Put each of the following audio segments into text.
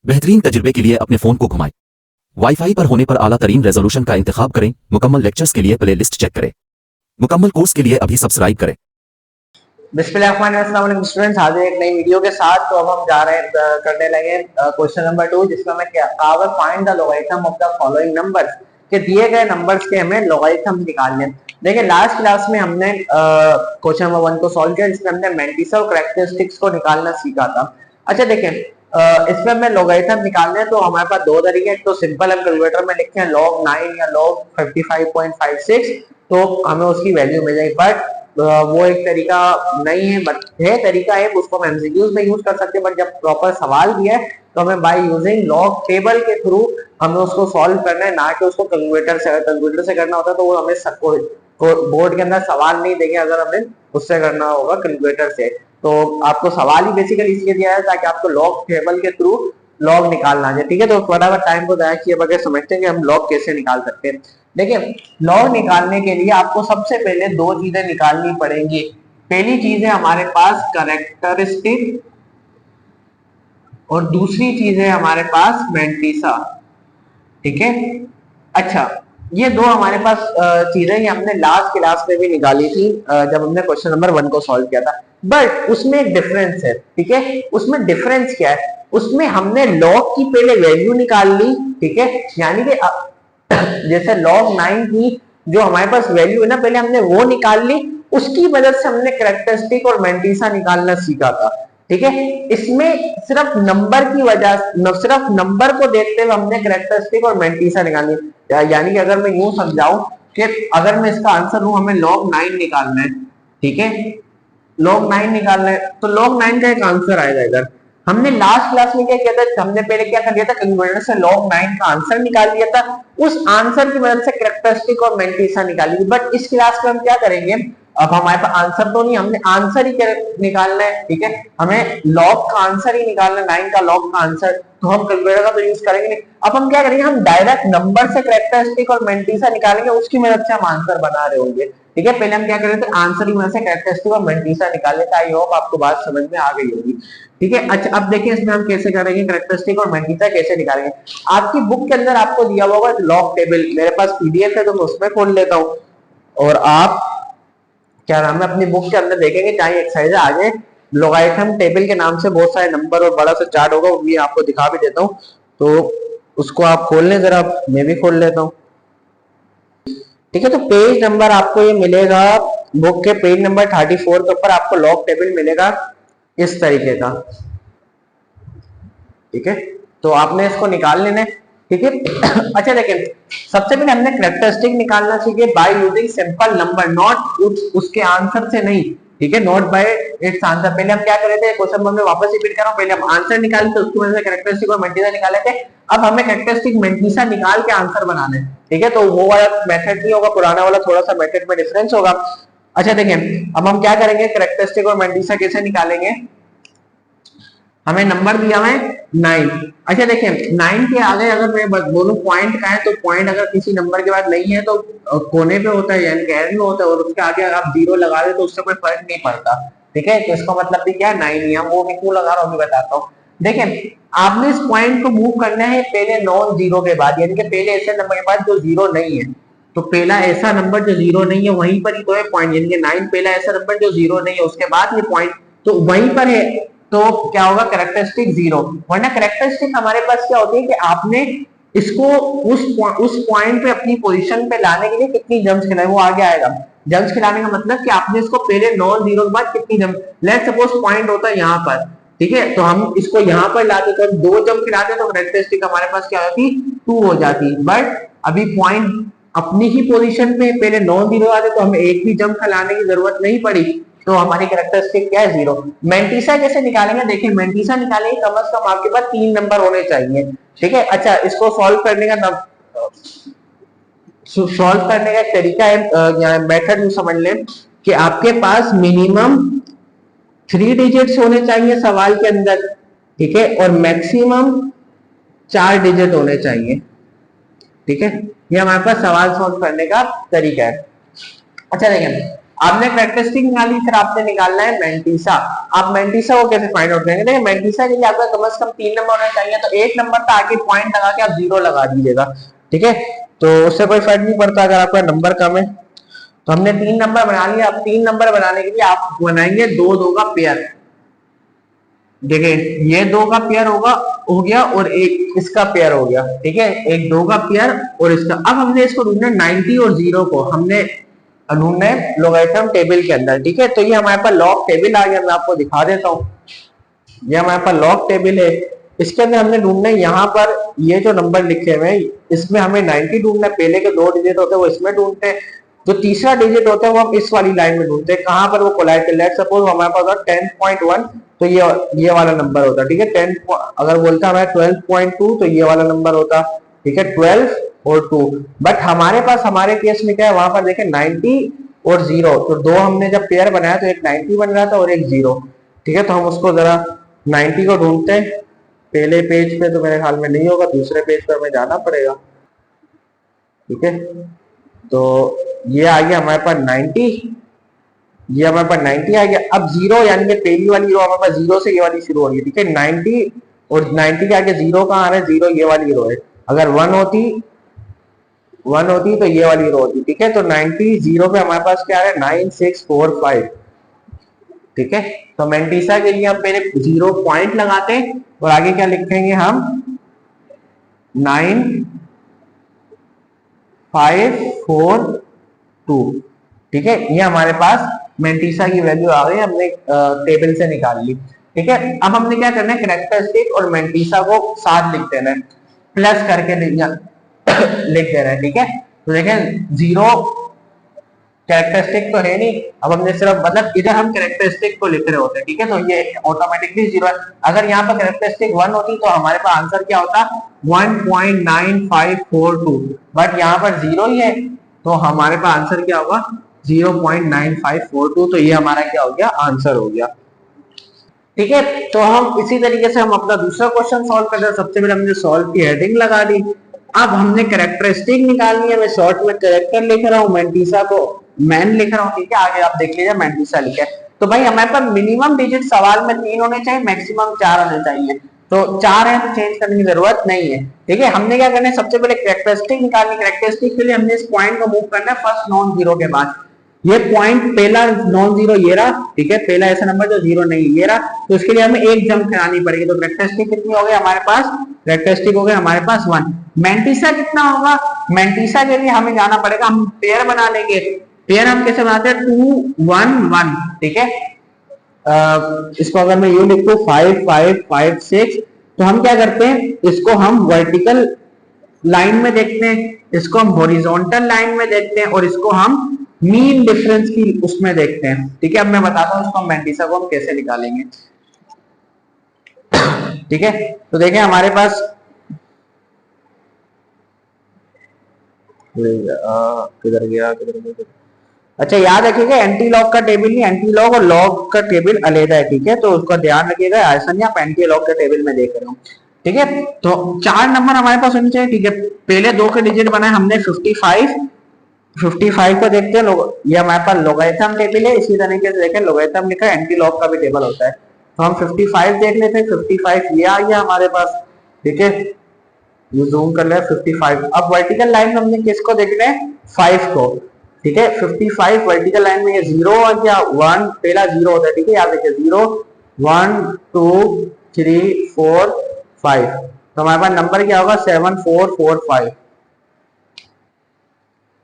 बेहतरीन तजुर्बे के लिए अपने फ़ोन को घुमाएं। वाईफाई पर होने पर आला तरीन रेजोल्यूशन का इंतखाब करें। मुकम्मल लेक्चर्स के लिए प्ले लिस्ट चेक करें। मुकम्मल कोर्स के लिए अभी सब्सक्राइब करें। बिस्मिल्लाहिर्रहमानिर्रहीम स्टूडेंट्स, आज एक नई वीडियो के साथ। तो अब हम जा रहे हैं करने लगे क्वेश्चन नंबर 2, जिसमें हमें क्या कहा, find the logarithm of the following numbers, के दिए गए नंबर्स के हमें लोगरिथम निकालने। देखिए लास्ट क्लास में हमने क्वेश्चन नंबर 1 को सॉल्व किया, जिसमें हमने मैंटिसा और कैरेक्टरिस्टिक्स को निकालना सीखा था। अच्छा देखिए, इसमें हमें लोगरिथम निकालने हैं तो हमारे पास दो तरीके हैं। तो सिंपल हम कैलकुलेटर में लिखते हैं log 9 या log 55.56, तो हमें उसकी वैल्यू मिल जाएगी। बट वो एक तरीका नहीं है, बट है तरीका है, उसको हम एमसीक्यूज में यूज कर सकते हैं। बट जब प्रॉपर सवाल दिया है तो हमें बाय यूजिंग लॉग टेबल के थ्रू हमें उसको सॉल्व करना है, ना कि उसको कैलकुलेटर से। अगर कैलकुलेटर से करना होता है तो वो हमें बोर्ड के अंदर सवाल नहीं देंगे, अगर हमें उससे करना होगा कैलकुलेटर से। तो आपको सवाल ही बेसिकली इसलिए दिया है ताकि आपको लॉग टेबल के थ्रू लॉग निकालना है, ठीक है। तो फटाफट टाइम को जाया किए बगैर समझते हैं कि हम लॉग कैसे निकाल सकते हैं। देखिए, लॉग निकालने के लिए आपको सबसे पहले दो चीजें निकालनी पड़ेंगी। पहली चीज है हमारे पास कैरेक्टरिस्टिक, और दूसरी चीज है हमारे पास मैंटिसा, ठीक है। अच्छा, ये दो हमारे पास चीजें हमने लास्ट क्लास में भी निकाली थी, जब हमने क्वेश्चन नंबर 1 को सॉल्व किया था। बट उसमें एक डिफरेंस है, ठीक है। उसमें डिफरेंस क्या है, उसमें हमने लॉग की पहले वैल्यू निकाल ली, ठीक है। यानी कि जैसे log 9 की जो हमारे पास वैल्यू है ना, पहले हमने वो निकाल ली, उसकी मदद से हमने कैरेक्टरिस्टिक और मैंटिसा निकालना सीखा था, ठीक है। इसमें सिर्फ नंबर की वजह, सिर्फ नंबर को देखते हुए हमने कैरेक्टरिस्टिक और मैंटिसा निकालनी। यानी कि अगर मैं यूं समझाऊं कि अगर मैं इसका आंसर हूं, हमें log 9 निकालना है, ठीक है। log 9 निकालना है तो log 9 का एक आंसर आएगा इधर। हमने लास्ट क्लास में क्या किया था, हमने पहले क्या कर लिया था, कैलकुलेटर से log 9 का आंसर निकाल लिया था। उस आंसर की मदद से कैरेक्टरिस्टिक और मैंटिसा निकाली। बट इस क्लास में हम क्या करेंगे, अब हमारे पास आंसर तो नहीं, हमने आंसर ही निकालना है, ठीक है। हमें log का आंसर ही निकालना है, 9 का log का आंसर, तो हम कैलकुलेटर का तो यूज करेंगे नहीं। अब हम क्या करेंगे, हम डायरेक्ट नंबर से कैरेक्टरिस्टिक और मैंटिसा निकालेंगे, उसकी मदद से हम आंसर बना रहे होंगे, ठीक है। पहले हम क्या करें थे, आंसर की मदद से कैरेक्टरिस्टिक और मैंटिसा निकाले थे। आई होप आपको बात समझ में आ गई होगी, ठीक है। अच्छा, अब देखिए इसमें हम कैसे करेंगे, कैरेक्टरिस्टिक और मैंटिसा कैसे निकालेंगे। आपकी बुक के अंदर आपको दिया होगा लॉग टेबल, मेरे पास पीडीएफ है तो मैं उसमें खोल लेता हूँ, और आप क्या नाम है अपनी बुक के अंदर देखेंगे, चाहे एक्सरसाइज आगे लोगारिथम टेबल के नाम से बहुत सारे नंबर और बड़ा सा चार्ट होगा, वो भी आपको दिखा भी देता हूँ। तो उसको आप खोल लें जरा, मैं भी खोल लेता हूँ, ठीक है। तो पेज नंबर आपको ये मिलेगा, बुक के पेज नंबर 34 के ऊपर आपको लॉग टेबल मिलेगा इस तरीके का, ठीक है। तो आपने इसको निकाल लेना है, ठीक है। अच्छा देखिए, सबसे पहले हमने कैरेक्टरिस्टिक निकालना सीखे by using simple number, not उसके आंसर से नहीं, ठीक है, नॉट बाय इट्स आंसर। पहले हम क्या कर रहे थे, क्वेश्चन में वापस रिपीट कर रहा हूं, पहले हम आंसर निकाले थे, उसकी वजह से कैरेक्टरिस्टिक और मैंटिसा निकाले थे। अब हमें कैरेक्टरिस्टिक मैंटिसा निकाल के आंसर बनाना है, ठीक है। तो वो वाला मेथड नहीं होगा, पुराना वाला, थोड़ा सा मेथड में डिफरेंस होगा। अच्छा देखिए, अब हम क्या करेंगे, कैरेक्टरिस्टिक और मैंटिसा कैसे निकालेंगे। हमें नंबर दिया है 9। अच्छा देखिए, 9 के आगे अगर मैं बोलूं पॉइंट का है, तो पॉइंट अगर किसी नंबर के बाद नहीं है तो कोने पे होता है, यानी गैर में होता है, और उसके आगे अगर आप 0 लगा दे तो उससे कोई फर्क नहीं पड़ता, ठीक है। तो इसका मतलब भी क्या है, 9 ही। हम वो भी क्यों लगा रहा हूं बताता हूँ। देखिए, आपने इस पॉइंट को मूव करना है पहले नॉन जीरो के बाद, यानी कि पहले ऐसे नंबर के बाद जो 0 नहीं है। तो पहला ऐसा नंबर जो 0 नहीं है वहीं पर ही तो है पॉइंट, यानी कि 9 पहला ऐसा नंबर जो 0 नहीं है, उसके बाद ये पॉइंट तो वहीं पर है। तो क्या होगा, कैरेक्टरिस्टिक 0। वरना कैरेक्टरिस्टिक हमारे पास क्या होती है कि आपने इसको उस पॉइंट पे अपनी पोजीशन पे लाने के लिए कितनी जंप्स खिलाए, वो आगे आएगा। जंप्स खिलाने का मतलब कि आपने इसको पहले नॉन जीरो के बाद कितनी जंप, लेट्स सपोज पॉइंट होता है यहाँ पर, ठीक है। तो हम इसको यहाँ पर लाते, तो 2 जंप खिलाते तो कैरेक्टरिस्टिक हमारे पास क्या होती, 2 हो जाती। बट अभी पॉइंट अपनी ही पोजीशन पे पहले नॉन जीरो आते तो हमें एक भी जंप खिलाने की जरूरत नहीं पड़ी, तो हमारी कैरेक्टरिस्टिक क्या है, 0। मैंटिसा कैसे निकालेंगे, देखिए मैंटिसा निकालेंगे कम से कम आपके पास 3 नंबर होने चाहिए, ठीक है। अच्छा, इसको सॉल्व करने का तरीका है, मेथड यू समझ लें कि आपके पास मिनिमम 3 डिजिट्स होने चाहिए सवाल के अंदर, ठीक है, और मैक्सिमम 4 डिजिट होने चाहिए, ठीक है। ये हमारे पास सवाल सॉल्व करने का तरीका है। अच्छा देखिए, आपने कैरेक्टरिस्टिक निकाली, फिर आपने निकालना है मैंटीसा। आप मैंटीसा को कैसे फाइंड आउट करेंगे? देखिए मैंटीसा के लिए आपका कम से कम 3 नंबर होना चाहिए, तो 1 नंबर पे आके पॉइंट लगा के आप 0 लगा दीजिएगा, ठीक है। तो उससे कोई फर्क नहीं पड़ता अगर आपका नंबर कम है। तो हमने 3 नंबर बना लिया। अब 3 नंबर बनाने के लिए आप बनाएंगे 2 का पेयर। देखिए ये 2 का पेयर हो गया और एक इसका पेयर हो गया, ठीक है, एक 2 का पेयर और इसका। अब हमने इसको ढूंढना 90 और 0 को हमने ढूंढना है लोगरिथम टेबल के अंदर, ठीक है। तो ये हमारे पास लॉग टेबल आ गया, मैं आपको दिखा देता हूँ। ये हमारे पास लॉग टेबल है, इसके अंदर हमने ढूंढना है यहाँ पर ये जो नंबर लिखे हुए हैं इसमें हमें 90 ढूंढना है। पहले के 2 डिजिट होते हैं वो इसमें ढूंढते हैं, जो तीसरा डिजिट होता है वो हम इस वाली लाइन में ढूंढते हैं। कहां पर वो कोलाइड कर, लेट सपोज हमारे पास होगा 10.1, तो ये वाला नंबर होता, ठीक है। 10 अगर बोलता है हमारा 12.2 तो ये वाला नंबर होता, ठीक है, 12 और 2। बट हमारे पास हमारे केस में क्या है, वहां पर देखें 90 और 0, तो 2 हमने जब पेयर बनाया तो एक 90 बन रहा था और एक 0, ठीक है। तो हम उसको जरा 90 को ढूंढते हैं। पहले पेज पे तो मेरे ख्याल में नहीं होगा, दूसरे पेज पर हमें जाना पड़ेगा, ठीक है। तो ये आ गया हमारे पास 90, ये हमारे पास 90 आ गया। अब 0 यानी कि पहली वाली रो हमारे पास 0 से ये वाली शुरू हो रही है, ठीक है। 90 और 90 के आगे 0 कहाँ आ रहा है, 0 ये वाली रो है। अगर 1 होती तो ये वाली रो होती, ठीक है। तो 90 0 पे हमारे पास क्या आ रहा है, 9645, ठीक है। तो मैंटीसा के लिए हम पहले 0 पॉइंट लगाते हैं और आगे क्या लिखेंगे हम 9542, ठीक है। ये हमारे पास मैंटीसा की वैल्यू आ गई, हमने टेबल से निकाल ली, ठीक है। अब हमने क्या करना है, कैरेक्टरिस्टिक और मैंटीसा को साथ लिख देना है, प्लस करके लिख देना है, ठीक है। तो देखें 0 कैरेक्टरिस्टिक तो है नहीं, अब हमने सिर्फ मतलब इधर हम कैरेक्टरिस्टिक को लिख रहे होते हैं, ठीक है। तो ये ऑटोमेटिकली 0 है। अगर यहाँ पर कैरेक्टरिस्टिक 1 होती तो हमारे पास आंसर क्या होता, 1.9542, बट यहाँ पर 0 ही है तो हमारे पास आंसर क्या होगा, 0.9542। तो ये हमारा क्या हो गया, आंसर हो गया, ठीक है। तो हम इसी तरीके से हम अपना दूसरा क्वेश्चन सॉल्व करते हैं। सबसे पहले हमने सॉल्व की हेडिंग लगा दी। अब हमने कैरेक्टरिस्टिक निकालनी है, मैं शॉर्ट में कैरेक्टर लिख रहा हूँ, मैंटीसा को मैन लिख रहा हूँ, ठीक है। आगे आप देख लीजिए मैंटीसा लिखा है। तो भाई हमारे पास मिनिमम डिजिट सवाल में 3 होने चाहिए, मैक्सिमम 4 होने चाहिए। तो 4 है तो चेंज करने की जरूरत नहीं है, ठीक है। हमने क्या करना है, सबसे पहले कैरेक्टरिस्टिक निकालनी। कैरेक्टरिस्टिक के लिए हमने इस पॉइंट को मूव करना है फर्स्ट नॉन जीरो के बाद। ये पॉइंट पहला नॉन जीरो ये रहा, ठीक है, पहला ऐसा नंबर जो जीरो नहीं ये रहा, तो इसके लिए हमें एक जंप करानी पड़ेगी। तो कैरेक्टरिस्टिक कितनी हो गई हमारे पास, कैरेक्टरिस्टिक हो गए हमारे पास 1। मैंटीसा कितना होगा, मैंटीसा के लिए हमें जाना पड़ेगा, हम पेयर बना लेंगे। पेयर हम कैसे बनाते हैं, 2 1 1, ठीक है। इसको अगर मैं यू लिखूं 5 5 5 6, तो हम क्या करते हैं, इसको हम वर्टिकल लाइन में देखते हैं, इसको हम हॉरिजॉन्टल लाइन में देखते हैं और इसको हम मीन डिफरेंस की उसमें देखते हैं, ठीक है। अब मैं बताता हूं इसको मैंटीसा को हम कैसे निकालेंगे, ठीक है। तो देखें हमारे पास किधर गया, अच्छा याद रखिएगा एंटी लॉग का टेबल नहीं, एंटी लॉग और लॉग का टेबल अलग है, ठीक है। तो उसका ध्यान रखिएगा, ऐसा नहीं आप एंटी लॉग के टेबल में देख रहे हो, ठीक है। तो 4 नंबर हमारे पास होने चाहिए, ठीक है। पहले 2 के डिजिट बनाए हमने 55 को देखते हैं लोग, ये हमारे पास लोगरिथम टेबल है। इसी तरीके से देखें लोगरिथम लिखा है, एंटी लॉग का भी टेबल होता है। तो हम 55 देख लेते हैं, 55 ये आ गया हमारे पास, ठीक है। ये जूम कर लिया 55। अब वर्टिकल लाइन में हमने किसको देखना है, 5 को, ठीक है। 55 वर्टिकल लाइन में ये 0 और क्या 1 पहला 0 होता है, ठीक है। याद रखिए 0 1 2 3 4 5, तो हमारे पास नंबर क्या होगा 7445,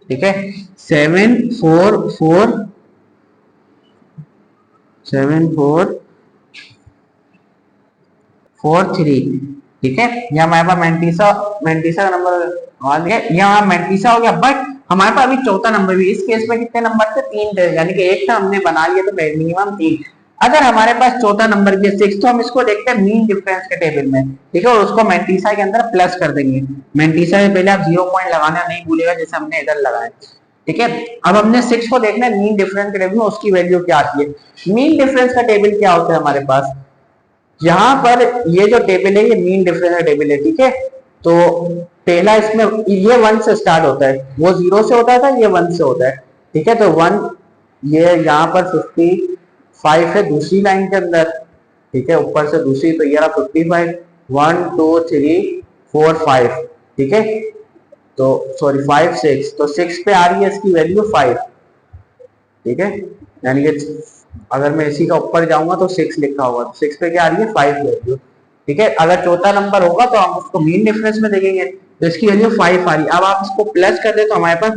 ठीक है। 7443, ठीक है। ये हमारे पास मैंटीसा का नंबर आ गया, यहाँ मैंटीसा हो गया। बट हमारे पास अभी चौथा नंबर भी, इस केस में कितने नंबर थे, 3 थे, यानी कि एक था हमने बना लिया तो मिनिमम 3। अगर हमारे पास चौथा नंबर भी 6, तो हम इसको देखते हैं मीन डिफरेंस के टेबल में, ठीक है। और उसको मैंटीसा के अंदर प्लस कर देंगे। मैंटीसा से पहले आप 0 पॉइंट लगाना नहीं भूलेगा, जैसे हमने इधर लगाया, ठीक है। अब हमने 6 को देखना है मीन डिफरेंस के टेबल में, उसकी वैल्यू क्या आती है। मीन डिफरेंस का टेबल क्या होता है हमारे पास, यहाँ पर ये जो टेबल है ये मीन डिफरेंस का टेबल है, ठीक है। तो पहला इसमें ये 1 से स्टार्ट होता है, वो 0 से होता था, ये 1 से होता है, ठीक है। तो 1 ये यहाँ पर 55 है दूसरी लाइन के अंदर, ठीक है, ऊपर से दूसरी, तो ये रहा 55, 1 2 3 4 5, ठीक है, तो सॉरी 5 6, तो 6 पे आ रही है इसकी वैल्यू 5, ठीक है, यानी कि अगर मैं इसी का ऊपर जाऊंगा तो 6 लिखा होगा, तो 6 पे क्या आ रही है 5 वैल्यू, ठीक है। अगर चौथा नंबर होगा तो हम उसको मीन डिफरेंस में देखेंगे, तो इसकी वैल्यू 5 आ रही है। अब आप इसको प्लस कर दे तो हमारे पास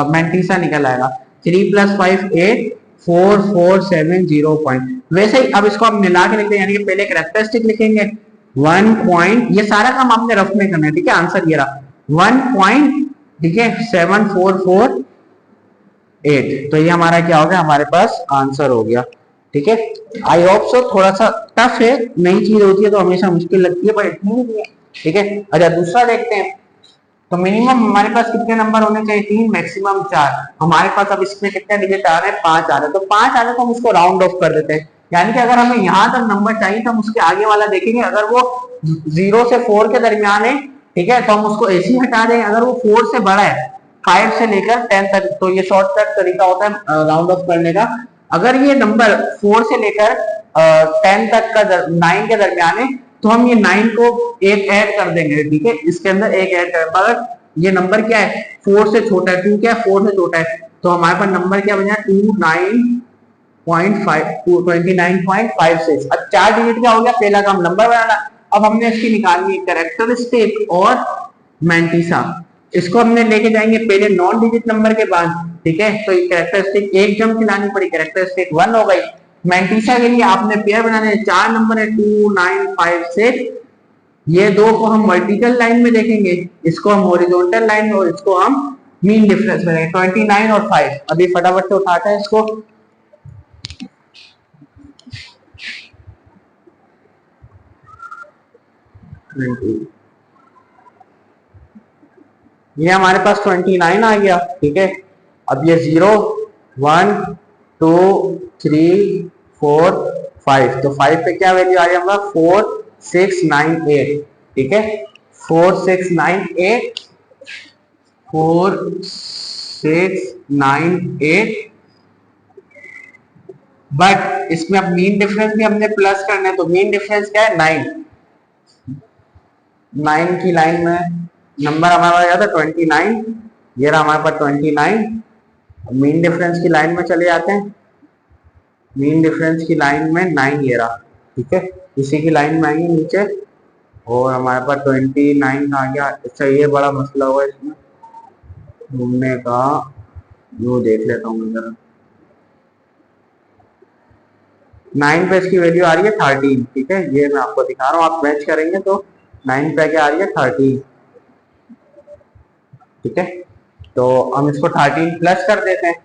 मैंटीसा निकल आएगा, 3 + 5 8 4 4 7 0 पॉइंट। वैसे ही अब इसको हम मिला के लिखते हैं, यानी कि पहले कैरेक्टरिस्टिक लिखेंगे 1 पॉइंट, ये सारा काम आपने रफ में करना है, ठीक है, आंसर ये रहा 1 पॉइंट, ठीक है, 7448, तो ये हमारा क्या हो गया, हमारे पास आंसर हो गया, ठीक है। आई होप सो, थोड़ा सा टफ है, नई चीज होती है तो हमेशा मुश्किल लगती है, पर इतनी नहीं है, ठीक है। अच्छा दूसरा देखते हैं, तो मिनिमम हमारे पास कितने नंबर होने चाहिए, 3, मैक्सिमम 4, हमारे पास अब इसमें कितने डिजिट आ रहे हैं, 5 आ रहे हैं, तो 5 आ रहे हैं तो हम उसको राउंड ऑफ कर देते हैं, यानी कि अगर हमें यहाँ तक नंबर चाहिए तो हम उसके आगे वाला देखेंगे, अगर वो 0 से 4 के दरमियान है, ठीक है, तो हम उसको ऐसे ही हटा देंगे, अगर वो 4 से बड़ा है, 5 से लेकर 10 तक, तो ये शॉर्टकट तरीका होता है राउंड ऑफ करने का। अगर ये नंबर 4 से लेकर 10 तक का 9 के दरमियान है, तो हम ये 9 को एक ऐड कर देंगे, ठीक है, इसके अंदर एक ऐड कर, मगर ये नंबर क्या है 4 से छोटा है, 2 क्या है 4 से छोटा है, तो हमारे पास नंबर क्या बना 29.56। अब 4 डिजिट क्या हो गया, पहला काम नंबर बनाना, अब हमने इसकी निकालनी है कैरेक्टरिस्टिक और मैंटीसा, इसको हमने लेके जाएंगे पहले नॉन डिजिट नंबर के बाद, ठीक है, तो कैरेक्टरिस्टिक एक जम खिलानी पड़ी, कैरेक्टरिस्टिक 1 हो गई। मैंटीसा के लिए आपने पेयर बनाने हैं, 4 नंबर है 2 9 5 6, ये दो को हम वर्टिकल लाइन में देखेंगे, इसको हम हॉरिजॉन्टल लाइन में, और इसको हम मीन डिफरेंस में देखेंगे, 29 और 5। अभी फटाफट से उठाते हैं इसको, ये हमारे पास 29 आ गया, ठीक है। अब ये 0 1 2 3 4 5, तो 5 पे क्या वैल्यू आ रही है हमारा 4 6 9 8, ठीक है, 4 6 9 8 4 6 9 8, बट इसमें अब मीन डिफरेंस भी हमने प्लस करना है, तो मीन डिफरेंस क्या है 9 की लाइन में नंबर हमारा आ जाता है 29, ये रहा हमारे पास 29, मीन डिफरेंस की लाइन में चले जाते हैं, मीन डिफरेंस की लाइन में 9 ये रहा, ठीक है, इसी की लाइन में आएंगे नीचे, और हमारे पास 29 आ गया। अच्छा ये बड़ा मसला हुआ इसमें घूमने का, वो देख लेता हूँ मैं जरा, 9 पे इसकी वैल्यू आ रही है 13, ठीक है, ये मैं आपको दिखा रहा हूँ, आप मैच करेंगे तो 9 पे क्या आ रही है 13, ठीक है, तो हम इसको 13 प्लस कर देते हैं,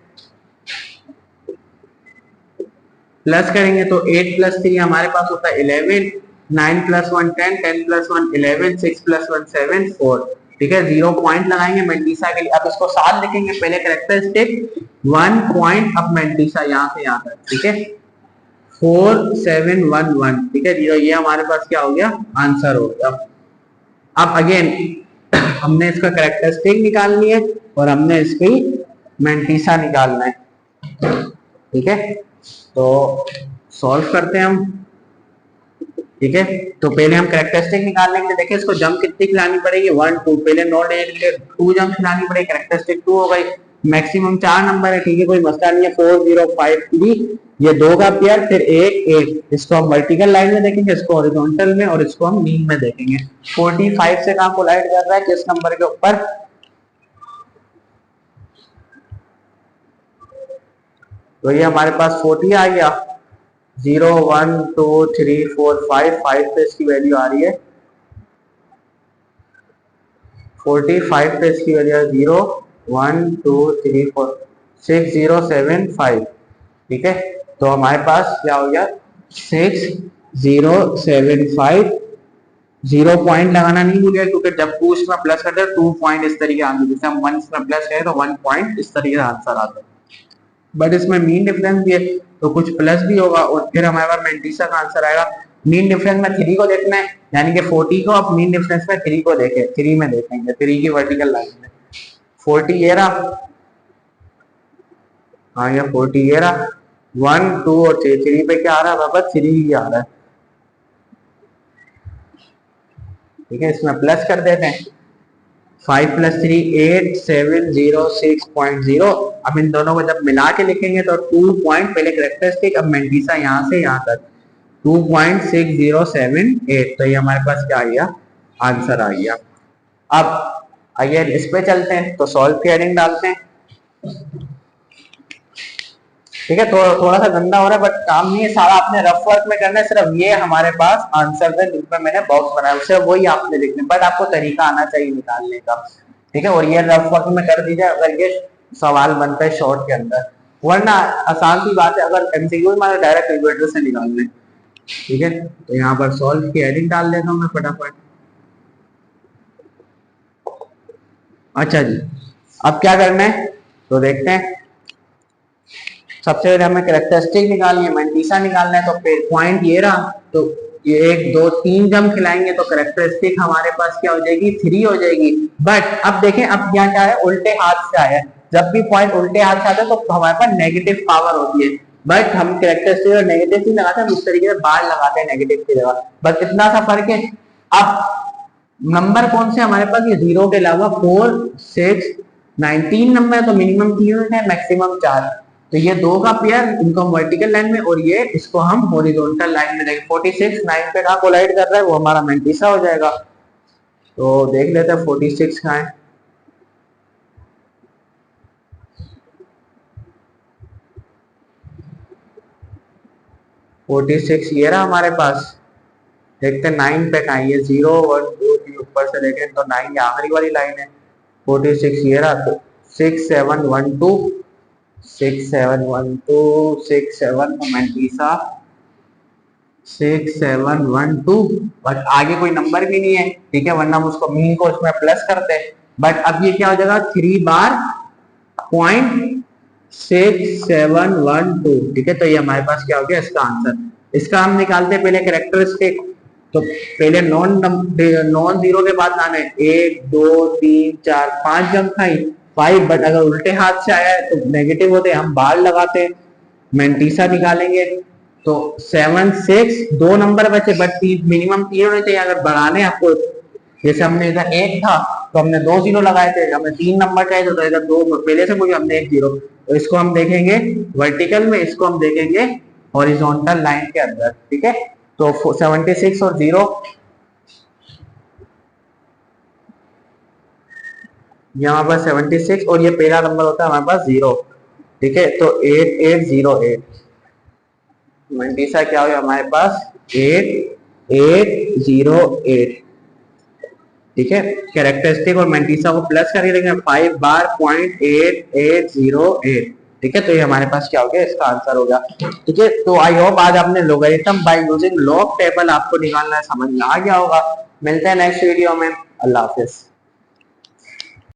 प्लस करेंगे तो 8 + 3 हमारे पास होता है 11, 9 + 1 10, 10 + 1 11, 6 + 1 7 4, ठीक है, 0 पॉइंट लगाएंगे मैंटीसा के लिए। अब इसको साथ लिखेंगे, पहले कैरेक्टरिस्टिक 1 पॉइंट, अब मैंटीसा यहाँ से यहाँ तक, ठीक है, 4 7 1 1, ठीक है, ये हमारे पास क्या हो गया, आंसर हो गया। अब अगेन हमने इसका कैरेक्टरिस्टिक निकालनी है और हमने इसकी मैंटीसा निकालना है, ठीक है, तो सॉल्व करते हैं हम, ठीक है। तो पहले हम कैरेक्टरिस्टिक निकालने के लिए देखिए इसको जंप कितनी खिलानी पड़ेगी 1 2, पहले नॉट डिजिट के लिए 2 जंप खिलानी पड़ेगी, कैरेक्टरिस्टिक 2 हो गई, मैक्सिमम 4 नंबर है, ठीक है, कोई मसला नहीं है, 4 0 5 3, ये 2 का पेयर, फिर 1 1, इसको हम वर्टिकल लाइन में देखेंगे, इसको हॉरिजॉन्टल में, और इसको हम मीन में देखेंगे। 45 से कहां कोलाइड कर रहा है, किस नंबर के ऊपर, तो ये हमारे पास 40 आ गया, 0 1 2 3 4 5, 5 पे इसकी वैल्यू आ रही है 45 पे इसकी वैल्यू है 0 1 2 3 4 6 0 7 5, ठीक है, तो हमारे पास क्या हो गया 6 0 7 5, 0 पॉइंट लगाना नहीं भूलिए, क्योंकि जब 2 इसमें प्लस करते हैं 2 पॉइंट इस तरीके आंसर, जैसे हम 1 इसमें प्लस करें तो 1 पॉइंट इस तरीके से आंसर आता है, बट इसमें मीन डिफरेंस भी है तो कुछ प्लस भी होगा, और फिर हमारे पास मैंटीसा का आंसर आएगा। मीन डिफरेंस में 3 को देखना है, यानी कि 40 को, अब मीन डिफरेंस में 3 को देखें, 3 में देखेंगे, 3 की वर्टिकल लाइन में 40 ये रहा, हाँ ये 40 ये रहा, 1 2 और 3, 3 पे क्या आ रहा है बाबा, 3 ही आ रहा है। ठीक है, इसमें प्लस कर देते हैं, 5 + 3 8 706.0। अब इन दोनों को जब मिला के लिखेंगे तो 2 पॉइंट, पहले करेक्टरिस्टिक, अब मेंटिसा यहाँ से यहाँ तक 2.6078। तो ये हमारे पास क्या आ गया, आंसर आ गया। अब आइए इस पे चलते हैं, तो सॉल्व की हेडिंग डालते हैं। ठीक है, तो थोड़ा सा गंदा हो रहा है बट काम नहीं है, सारा आपने रफ वर्क में करना है, सिर्फ ये हमारे पास आंसर है जिसमें मैंने बॉक्स बनाया उसे वही आपने लिखना है, बट आपको तरीका आना चाहिए निकालने का। ठीक है, और ये रफ वर्क में कर दीजिए अगर ये सवाल बनता है शॉर्ट के अंदर, वरना आसान सी बात है, अगर एमसीक्यू में डायरेक्ट कैलकुलेटर से निकालने। ठीक है, तो यहाँ पर सॉल्व की हेडिंग डाल देता हूँ मैं फटाफट। अच्छा जी, अब क्या करना है तो देखते हैं। सबसे पहले हमें कैरेक्टरिस्टिक निकालनी है, मेंटिसा निकालना है, तो पॉइंट ये रहा, तो ये 1 2 3 जम खिलाएंगे तो कैरेक्टरिस्टिक हमारे पास क्या हो जाएगी, 3 हो जाएगी। बट अब देखें, अब यहाँ क्या है, उल्टे हाथ से आया है, जब भी पॉइंट उल्टे हाथ से आता है तो हमारे पास नेगेटिव पावर होती है, बट हम कैरेक्टरिस्टिक और नेगेटिव ही लगाते हैं, उस तरीके से बार लगाते हैं नेगेटिव की जगह, बस इतना सा फर्क है। अब नंबर कौन से हमारे पास, ये 0 के अलावा 4 6 19 नंबर, तो मिनिमम 3 है, मैक्सिमम 4, तो ये 2 का पेयर, इनको हम वर्टिकल लाइन में और ये इसको हम हॉरिजॉन्टल लाइन में देखें। 46 9 पे कहाँ कोलाइड कर रहा है, वो हमारा मेंटिसा हो जाएगा। तो देख लेते हैं 46 कहाँ है। फोर्टी सिक्स ये रहा हमारे पास, देखते हैं 9 पे कहाँ है, ये 0 1 2 3 ऊपर से देखें तो 9 ये आखिरी वाली लाइन है। 46 ये रहा, तो 6 7 1 2 6 7 1 2 6 7 मेंटिसा 6 7 1 2, बट आगे कोई नंबर भी नहीं है। ठीक है, वरना हम उसको मीन को उसमें प्लस करते हैं, बट अब ये क्या हो जाएगा, 3 बार पॉइंट 6 7 1 2। ठीक है, तो ये हमारे पास क्या हो गया इसका आंसर। इसका हम निकालते हैं पहले कैरेक्टरिस्टिक, तो पहले नॉन जीरो के बाद आना है 1 2 3 4 5 जम खाई 5, बट अगर उल्टे हाथ से आया है तो नेगेटिव होते हैं, हम बार लगाते हैं, मेंटिसा निकालेंगे तो 7 6 2 नंबर बचे, बट मिनिमम 3 होने चाहिए। अगर बढ़ाने आपको, जैसे हमने इधर 1 था तो हमने 2 0 लगाए थे, हमें 3 नंबर चाहिए तो इधर 2 पहले से कोई हमने 1 0, तो इसको हम देखेंगे वर्टिकल में, इसको हम देखेंगे हॉरिजॉन्टल लाइन के अंदर। ठीक है, तो 76 और 0 यहाँ पर 76 और ये पहला नंबर होता है हमारे पास 0। ठीक है, तो 8808 मेंटिसा क्या हो गया हमारे पास 8808। ठीक है, कैरेक्टरिस्टिक और मेंटिसा को प्लस करके देखेंगे 5 बार .8808। ठीक है, तो ये हमारे पास क्या हो गया, इसका आंसर हो गया। ठीक है, तो आई होप आज आपने logarithm by using log table आपको निकालना समझ में आ गया होगा। मिलते हैं नेक्स्ट वीडियो में, अल्लाह हाफिज।